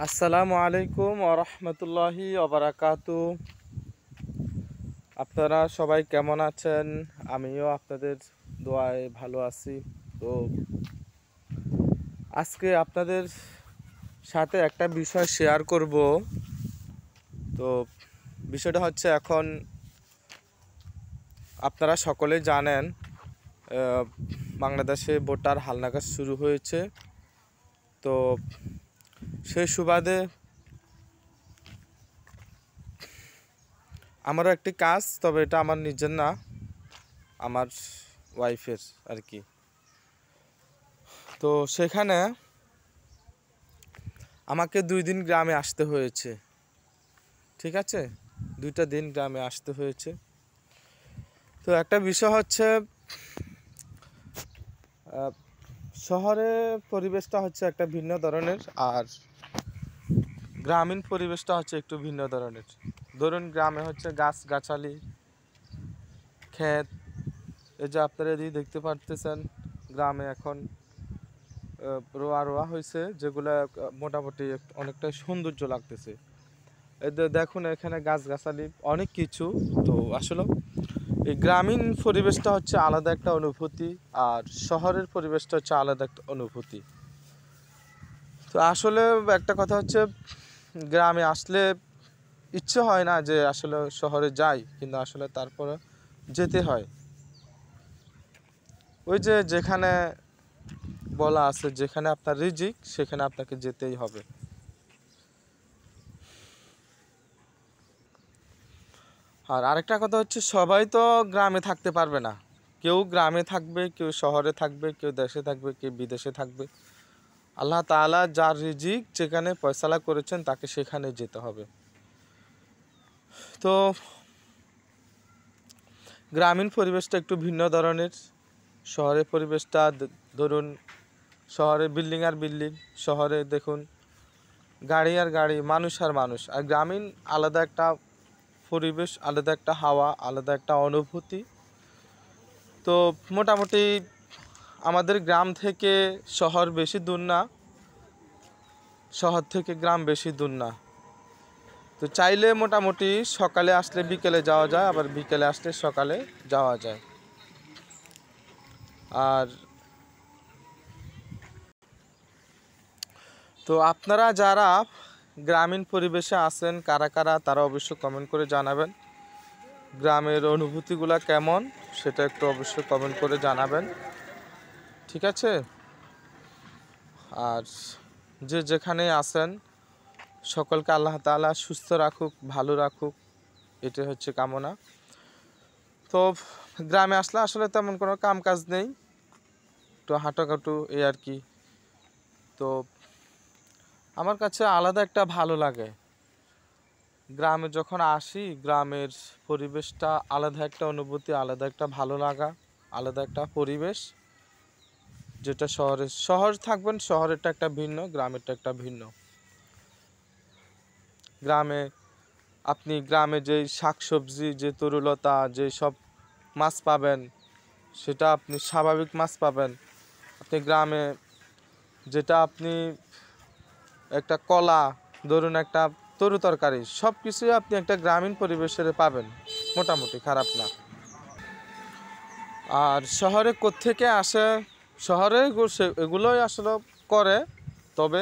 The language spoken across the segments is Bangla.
আসসালামু আলাইকুম ওয়া রাহমাতুল্লাহি ওয়া বারাকাতু। আপনারা সবাই কেমন আছেন? আমিও আপনাদের দোয়ায় ভালো আছি। তো আজকে আপনাদের সাথে একটা বিষয় শেয়ার করব। তো বিষয়টা হচ্ছে, এখন আপনারা সকলেই জানেন বাংলাদেশে ভোটার হালনাগাদ শুরু হয়েছে। তো সেই সুবাদে আমারও একটি কাজ, তবে এটা আমার নিজের না, আমার ওয়াইফের আর কি। তো সেখানে আমাকে 2 দিন গ্রামে আসতে হয়েছে। ঠিক আছে, 2টা দিন গ্রামে আসতে হয়েছে। তো একটা বিষয় হচ্ছে, শহরে পরিবেশটা হচ্ছে একটা ভিন্ন ধরনের, আর গ্রামীণ পরিবেশটা হচ্ছে একটু ভিন্ন ধরনের। ধরুন, গ্রামে হচ্ছে গাছগাছালি, ক্ষেত। এই যে আপনারা এদিকে দেখতে পারতেছেন, গ্রামে এখন রোয়া হয়েছে, যেগুলা মোটামুটি অনেকটাই সৌন্দর্য লাগতেছে। দেখুন, এখানে গাছগাছালি অনেক কিছু। তো আসলে এই গ্রামীণ পরিবেশটা হচ্ছে আলাদা একটা অনুভূতি, আর শহরের পরিবেশটা হচ্ছে আলাদা একটা অনুভূতি। তো আসলে একটা কথা হচ্ছে, গ্রামে আসলে ইচ্ছে হয় না যে আসলে শহরে যাই, কিন্তু আসলে তারপরে যেতে হয়। ওই যে যেখানে বলা আছে, যেখানে আপনার রিজিক সেখানে আপনাকে যেতেই হবে। আর আরেকটা কথা হচ্ছে, সবাই তো গ্রামে থাকতে পারবে না। কেউ গ্রামে থাকবে, কেউ শহরে থাকবে, কেউ দেশে থাকবে, কেউ বিদেশে থাকবে। আল্লাহ তাআলা যার রিজিক যেখানে ফয়সালা করেছেন, তাকে সেখানে যেতে হবে। তো গ্রামীণ পরিবেশটা একটু ভিন্ন ধরনের। শহরের পরিবেশটা ধরুন, শহরে বিল্ডিং আর বিল্ডিং, শহরে দেখুন গাড়ি আর গাড়ি, মানুষ আর মানুষ। আর গ্রামীণ আলাদা একটা পরিবেশ, আলাদা একটা হাওয়া, আলাদা একটা অনুভূতি। তো মোটামুটি আমাদের গ্রাম থেকে শহর বেশি দূর না, শহর থেকে গ্রাম বেশি দূর না। তো চাইলে মোটামুটি সকালে আসলে বিকেলে যাওয়া যায়, আবার বিকেলে আসলে সকালে যাওয়া যায়। আর তো আপনারা যারা গ্রামীণ পরিবেশে আছেন, কারা কারা, তারা অবশ্যই কমেন্ট করে জানাবেন। গ্রামের অনুভূতিগুলো কেমন সেটা একটু অবশ্যই কমেন্ট করে জানাবেন। ঠিক আছে? আর যে যেখানে আছেন, সকলকে আল্লাহ তাআলা সুস্থ রাখুক, ভালো রাখুক, এটাই হচ্ছে কামনা। তো গ্রামে আসলে আসলে তেমন কোনো কাম কাজ নেই, একটু হাঁটাকাটু এই আর কি। তো আমার কাছে আলাদা একটা ভালো লাগে গ্রামে যখন আসি। গ্রামের পরিবেশটা আলাদা একটা অনুভূতি, আলাদা একটা ভালো লাগা, আলাদা একটা পরিবেশ। যেটা শহর থাকবেন, শহরেরটা একটা ভিন্ন, গ্রামেরটা একটা ভিন্ন। গ্রামে যে শাকসবজি, যে তরুলতা, যে সব মাছ পাবেন, সেটা আপনি স্বাভাবিক মাছ পাবেন। আপনি গ্রামে যেটা আপনি একটা কলা, ধরুন একটা তরু তরকারি, সব কিছুই আপনি একটা গ্রামীণ পরিবেশে পাবেন, মোটামুটি খারাপ না। আর শহরে কোত্থেকে আসে, শহরে এগুলোই আসলে করে, তবে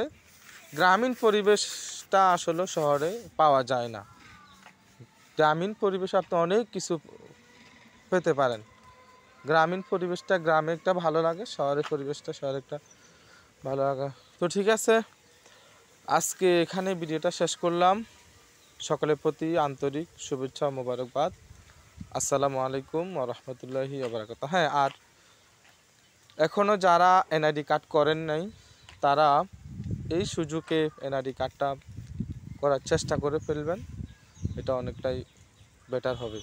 গ্রামীণ পরিবেশটা আসলে শহরে পাওয়া যায় না। গ্রামীণ পরিবেশে আপনি অনেক কিছু পেতে পারেন। গ্রামীণ পরিবেশটা গ্রামে একটা ভালো লাগে, শহরের পরিবেশটা শহরে একটা ভালো লাগে। তো ঠিক আছে, আজকে এখানে ভিডিওটা শেষ করলাম। সকলের প্রতি আন্তরিক শুভেচ্ছা ও মোবারকবাদ। আসসালামু আলাইকুম ওয়া রাহমাতুল্লাহি ওয়া বারাকাতুহু। হ্যাঁ, আর এখনও যারা এনআইডি কার্ড করেন নাই, তারা এই সুযোগে এনআইডি কার্ডটা করার চেষ্টা করে ফেলবেন। এটা অনেকটাই বেটার হবে।